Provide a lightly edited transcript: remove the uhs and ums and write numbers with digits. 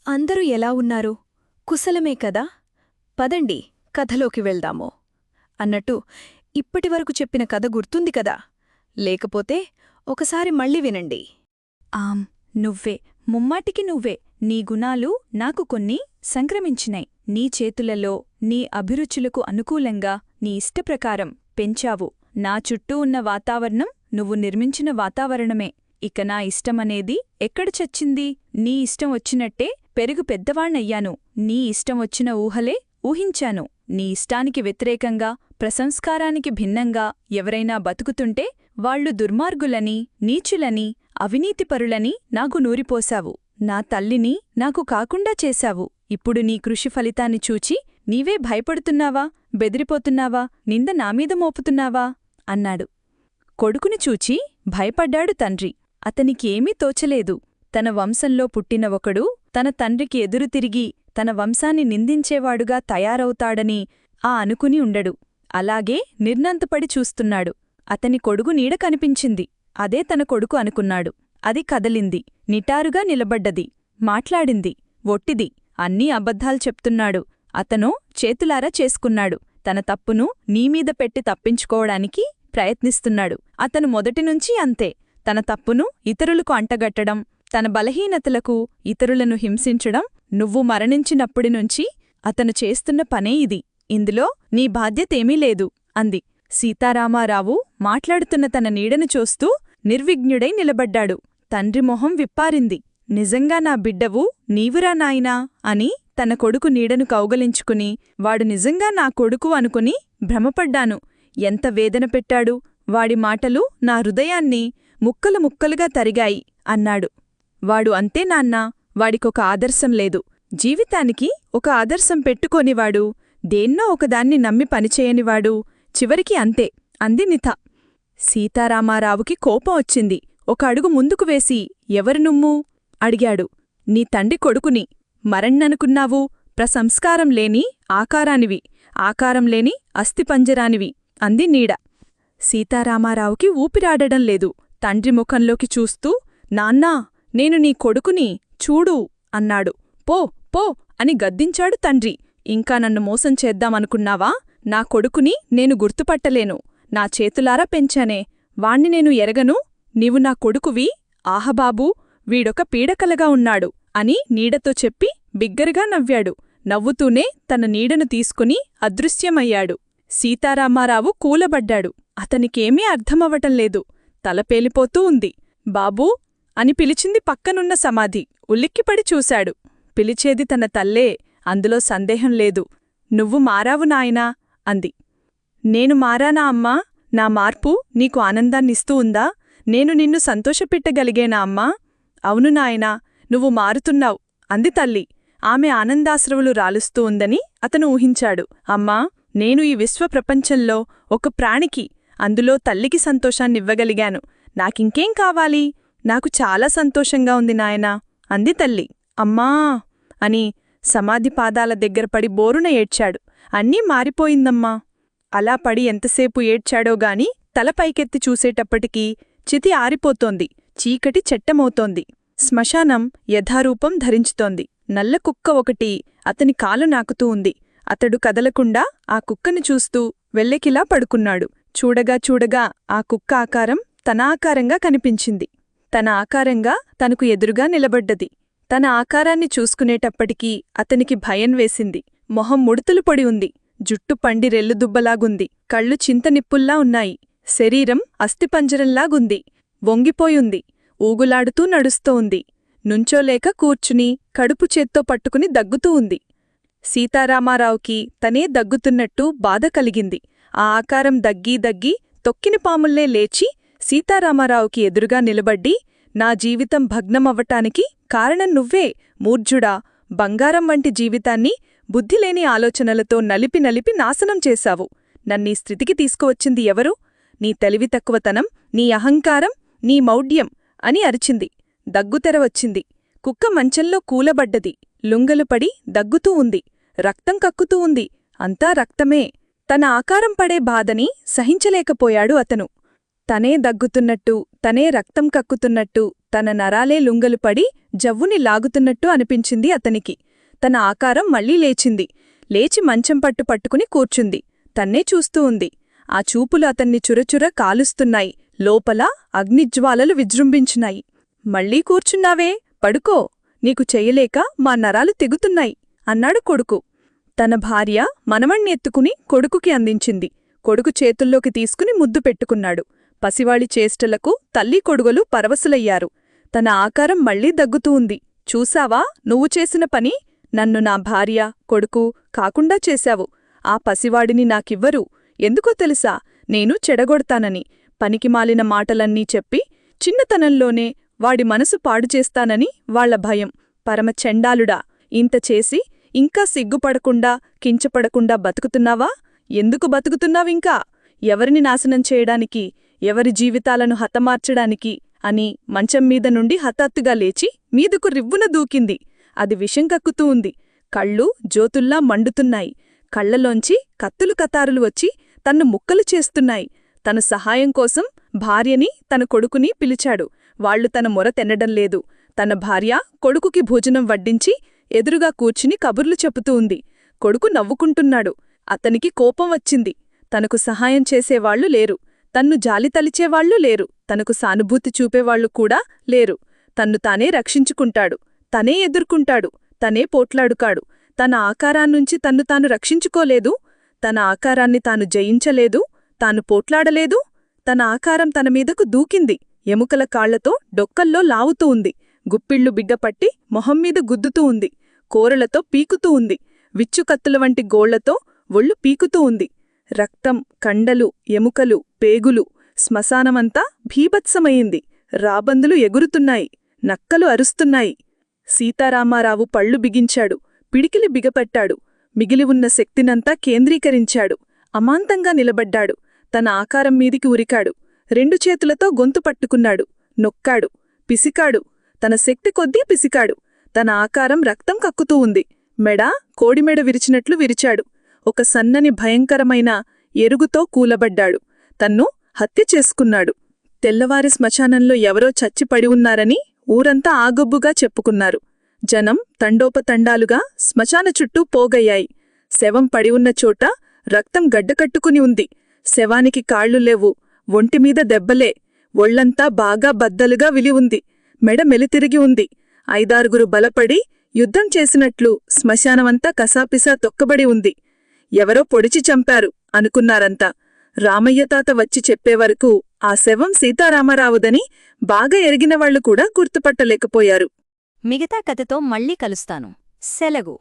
అందరూ ఎలా ఉన్నారు? కుశలమే కదా? పదండి కథలోకి వెళ్దాము అన్నట్టు ఇప్పటివరకు చెప్పిన కథ గుర్తుంది కదా? లేకపోతే ఒకసారి మళ్ళీ వినండి. ఆం నువ్వే, ముమ్మాటికి నువ్వే. నీ గుణాలు నాకు కొన్ని సంక్రమించినాయి. నీ చేతులలో నీ అభిరుచులకు అనుకూలంగా నీ ఇష్టప్రకారం పెంచావు. నా చుట్టూ ఉన్న వాతావరణం నువ్వు నిర్మించిన వాతావరణమే. ఇక నా ఇష్టమనేది ఎక్కడ చచ్చింది? నీ ఇష్టం వచ్చినట్టే పెరుగు పెద్దవాణ్ణయ్యాను. నీ ఇష్టం వచ్చిన ఊహలే ఊహించాను. నీ ఇష్టానికి వ్యతిరేకంగా, ప్రసంస్కారానికి భిన్నంగా ఎవరైనా బతుకుతుంటే వాళ్లు దుర్మార్గులని, నీచులని, అవినీతిపరులని నాకు నూరిపోశావు. నా తల్లిని నాకు కాకుండా చేశావు. ఇప్పుడు నీ కృషి ఫలితాన్ని చూచి నీవే భయపడుతున్నావా, బెదిరిపోతున్నావా, నింద నామీద మోపుతున్నావా అన్నాడు. కొడుకుని చూచి భయపడ్డాడు తండ్రి. అతనికేమీ తోచలేదు. తన వంశంలో పుట్టిన ఒకడు తన తండ్రికి ఎదురుతిరిగి తన వంశాన్ని నిందించేవాడుగా తయారవుతాడని అనుకుని ఉండడు. అలాగే నిర్నంతపడి చూస్తున్నాడు. అతని కొడుకు నీడ కనిపించింది. అదే తన కొడుకు అనుకున్నాడు. అది కదలింది, నిటారుగా నిలబడ్డది, మాట్లాడింది. ఒట్టిది, అన్నీ అబద్ధాలు చెప్తున్నాడు. అతను చేతులారా చేసుకున్నాడు. తన తప్పును నీమీద పెట్టి తప్పించుకోవడానికి ప్రయత్నిస్తున్నాడు. అతను మొదటినుంచీ అంతే. తన తప్పును ఇతరులకు అంటగట్టడం, తన బలహీనతలకు ఇతరులను హింసించడం నువ్వు మరణించినప్పటినుంచి అతను చేస్తున్న పనే ఇది. ఇందులో నీ బాధ్యతేమీ లేదు అంది. సీతారామారావు మాట్లాడుతున్న తన నీడను చూస్తూ నిర్విఘ్నుడై నిలబడ్డాడు. తండ్రి మొహం విప్పారింది. నిజంగా నా బిడ్డవు నీవురా నాయనా అని తన కొడుకు నీడను కౌగలించుకుని, వాడు నిజంగా నా కొడుకు అనుకుని భ్రమపడ్డాను. ఎంత వేదన పెట్టాడు! వాడి మాటలు నా హృదయాన్ని ముక్కలు ముక్కలుగా తరిగాయి అన్నాడు. వాడు అంతే నాన్నా, వాడికొక ఆదర్శం లేదు. జీవితానికి ఒక ఆదర్శం పెట్టుకోనివాడు, దేన్నో ఒకదాన్ని నమ్మి పనిచేయనివాడు చివరికి అంతే అంది నిత. సీతారామారావుకి కోపం వచ్చింది. ఒక అడుగు ముందుకు వేసి, ఎవరు నుమ్ము అడిగాడు. నీ తండ్రి కొడుకుని. మరన్ననుకున్నావు? ప్రసంస్కారం లేని ఆకారానివి, ఆకారం లేని అస్థిపంజరానివి అంది నీడ. సీతారామారావుకి ఊపిరాడడం లేదు. తండ్రి ముఖంలోకి చూస్తూ, నాన్నా, నేను నీ కొడుకుని, చూడు అన్నాడు. పో పో అని గద్దించాడు తండ్రి. ఇంకా నన్ను మోసం చేద్దామనుకున్నావా? నా కొడుకుని నేను గుర్తుపట్టలేను. నా చేతులారా పెంచానే, వాణ్ణి నేను ఎరగను. నీవు నా కొడుకువి. ఆహబాబూ, వీడొక పీడకలగా ఉన్నాడు అని నీడతో చెప్పి బిగ్గరగా నవ్వాడు. నవ్వుతూనే తన నీడను తీసుకుని అదృశ్యమయ్యాడు. సీతారామారావు కూలబడ్డాడు. అతనికేమీ అర్థమవటంలేదు. తల పేలిపోతూ ఉంది. బాబూ అని పిలిచింది పక్కనున్న సమాధి. ఉలిక్కిపడి చూశాడు. పిలిచేది తన తల్లే, అందులో సందేహం లేదు. నువ్వు మారావు నాయనా అంది. నేను మారానా అమ్మా? నా మార్పు నీకు ఆనందాన్నిస్తూ ఉందా? నేను నిన్ను సంతోషపెట్టగలిగేనా అమ్మా? అవును నాయనా, నువ్వు మారుతున్నావు అంది తల్లి. ఆమె ఆనందాశ్రవులు రాలుస్తూ ఉందని అతను ఊహించాడు. అమ్మా, నేను ఈ విశ్వప్రపంచంలో ఒక ప్రాణికి, అందులో తల్లికి సంతోషాన్నివ్వగలిగాను. నాకింకేం కావాలి? నాకు చాలా సంతోషంగా ఉంది నాయనా అంది తల్లి. అమ్మా అని సమాధి పాదాల దగ్గరపడి బోరున ఏడ్చాడు. అన్నీ మారిపోయిందమ్మా. అలా పడి ఎంతసేపు ఏడ్చాడోగాని తల పైకెత్తి చూసేటప్పటికీ చితి ఆరిపోతోంది. చీకటి చెట్టమవుతోంది. శ్మశానం యథారూపం ధరించుతోంది. నల్ల కుక్క ఒకటి అతని కాలు నాకుతూ ఉంది. అతడు కదలకుండా ఆ కుక్కను చూస్తూ వెల్లెకిలా పడుకున్నాడు. చూడగా చూడగా ఆ కుక్క ఆకారం తన ఆకారంగా కనిపించింది. తన ఆకారంగా తనకు ఎదురుగా నిలబడ్డది. తన ఆకారాన్ని చూసుకునేటప్పటికీ అతనికి భయం వేసింది. మొహం ముడుతులు పొడి ఉంది. జుట్టు పండి రెల్లుదుబ్బలాగుంది. కళ్ళు చింతనిప్పుల్లా ఉన్నాయి. శరీరం అస్థిపంజరంలాగుంది. వంగిపోయుంది. ఊగులాడుతూ నడుస్తూ ఉంది. నుంచోలేక కూర్చుని కడుపు చేత్తో పట్టుకుని దగ్గుతూ ఉంది. సీతారామారావుకి తనే దగ్గుతున్నట్టు బాధ కలిగింది. ఆ ఆకారం దగ్గీ దగ్గీ తొక్కిన పాముల్లే లేచి సీతారామారావుకి ఎదురుగా నిలబడ్డి, నా జీవితం భగ్నమవ్వటానికి కారణం నువ్వే మూర్ఝుడా. బంగారం వంటి జీవితాన్ని బుద్ధిలేని ఆలోచనలతో నలిపి నలిపి నాశనం చేశావు. నన్నీ స్థితికి తీసుకువచ్చింది ఎవరు? నీ తెలివి తక్కువతనం, నీ అహంకారం, నీ మౌఢ్యం అని అరిచింది. దగ్గుతెర వచ్చింది. కుక్క మంచంలో కూలబడ్డది. లుంగలుపడి దగ్గుతూ ఉంది. రక్తం కక్కుతూ ఉంది. అంతా రక్తమే. తన ఆకారం పడే బాధని సహించలేకపోయాడు అతను. తనే దగ్గుతున్నట్టు, తనే రక్తం కక్కుతున్నట్టు, తన నరాలే లుంగలుపడి జవ్వుని లాగుతున్నట్టు అనిపించింది అతనికి. తన ఆకారం మళ్లీ లేచింది. లేచి మంచం పట్టుకుని కూర్చుంది. తన్నే చూస్తూ ఉంది. ఆ చూపులు అతన్ని చురచుర కాలుస్తున్నాయి. లోపల అగ్నిజ్వాలలు విజృంభించినాయి. మళ్లీ కూర్చున్నావే, పడుకో, నీకు చెయ్యలేక మా నరాలు తెగుతున్నాయి అన్నాడు కొడుకు. తన భార్య మనవణ్ణి ఎత్తుకుని కొడుకుకి అందించింది. కొడుకు చేతుల్లోకి తీసుకుని ముద్దు పెట్టుకున్నాడు. పసివాడి చేష్టలకు తల్లి కొడుగులు పరవశులయ్యారు. తన ఆకారం మళ్లీ దగ్గుతూ ఉంది. చూసావా నువ్వు చేసిన పని? నన్ను నా భార్య, కొడుకు కాకుండా చేశావు. ఆ పసివాడిని నాకివ్వరు. ఎందుకో తెలుసా? నేను చెడగొడతానని, పనికిమాలిన మాటలన్నీ చెప్పి చిన్నతనంలోనే వాడి మనసు పాడుచేస్తానని వాళ్ల భయం. పరమ చెండాలుడా! ఇంత చేసి ఇంకా సిగ్గుపడకుండా, కించపడకుండా బతుకుతున్నావా? ఎందుకు బతుకుతున్నావింకా? ఎవరిని నాశనం చేయడానికి, ఎవరి జీవితాలను హతమార్చడానికి అని మంచంమీద నుండి హఠాత్తుగా లేచి మీదకు రివ్వున దూకింది. అది విషం కక్కుతూ ఉంది. కళ్ళు జ్యోతుల్లా మండుతున్నాయి. కళ్లలోంచి కత్తులు కతారులు వచ్చి తన్ను ముక్కలు చేస్తున్నాయి. తన సహాయం కోసం భార్యని, తన కొడుకుని పిలిచాడు. వాళ్లు తన మొర తెన్నడంలేదు. తన భార్య కొడుకుకి భోజనం వడ్డించి ఎదురుగా కూర్చుని కబుర్లు చెబుతూ ఉంది. కొడుకు నవ్వుకుంటున్నాడు. అతనికి కోపం వచ్చింది. తనకు సహాయం చేసేవాళ్లు లేరు. తన్ను జాలి తలిచేవాళ్లు లేరు. తనకు సానుభూతి చూపేవాళ్లు కూడా లేరు. తన్ను తానే రక్షించుకుంటాడు. తనే ఎదుర్కొంటాడు. తనే పోట్లాడుకాడు. తన ఆకారాన్నుంచి తన్ను తాను రక్షించుకోలేదు. తన ఆకారాన్ని తాను జయించలేదు. తాను పోట్లాడలేదు. తన ఆకారం తన మీదకు దూకింది. ఎముకల కాళ్లతో డొక్కల్లో లావుతూ ఉంది. గుప్పిళ్లు బిగ్గపట్టి మొహమ్మీద గుద్దుతూ ఉంది. కోరలతో పీకుతూ ఉంది. విచ్చుకత్తుల వంటి గోళ్లతో ఒళ్ళు పీకుతూ ఉంది. రక్తం, కండలు, ఎముకలు, పేగులు, శ్మశానమంతా భీభత్సమయింది. రాబందులు ఎగురుతున్నాయి. నక్కలు అరుస్తున్నాయి. సీతారామారావు పళ్ళు బిగించాడు. పిడికిలి బిగపట్టాడు. మిగిలి ఉన్న శక్తినంతా కేంద్రీకరించాడు. అమాంతంగా నిలబడ్డాడు. తన ఆకారం మీదికి ఉరికాడు. రెండు చేతులతో గొంతు పట్టుకున్నాడు. నొక్కాడు. పిసికాడు. తన శక్తి కొద్దీ పిసికాడు. తన ఆకారం రక్తం కక్కుతూ ఉంది. మెడ కోడిమెడ విరిచినట్లు విరిచాడు. ఒక సన్నని భయంకరమైన ఎరుగుతో కూలబడ్డాడు. తన్ను హత్య చేసుకున్నాడు. తెల్లవారి శ్మశానంలో ఎవరో చచ్చిపడి ఉన్నారని ఊరంతా ఆగొబ్బుగా చెప్పుకున్నారు. జనం తండోపతండాలుగా శ్మశాన చుట్టూ పోగయ్యాయి. శవం పడి ఉన్న చోట రక్తం గడ్డకట్టుకుని ఉంది. శవానికి కాళ్లు లేవు. ఒంటిమీద దెబ్బలే. ఒళ్లంతా బాగా బద్దలుగా విలి ఉంది. మెడ మెలితిరిగి ఉంది. 5-6 బలపడి యుద్ధం చేసినట్లు శ్మశానమంతా కసాపిసా తొక్కబడి ఉంది. ఎవరో పొడిచి చంపారు అనుకున్నారంతా. రామయ్య తాత వచ్చి చెప్పేవరకు ఆ శవం సీతారామరావుదని బాగా ఎరిగినవాళ్లు కూడా గుర్తుపట్టలేకపోయారు. మిగతా కథతో మళ్ళీ కలుస్తాను. సెలవు.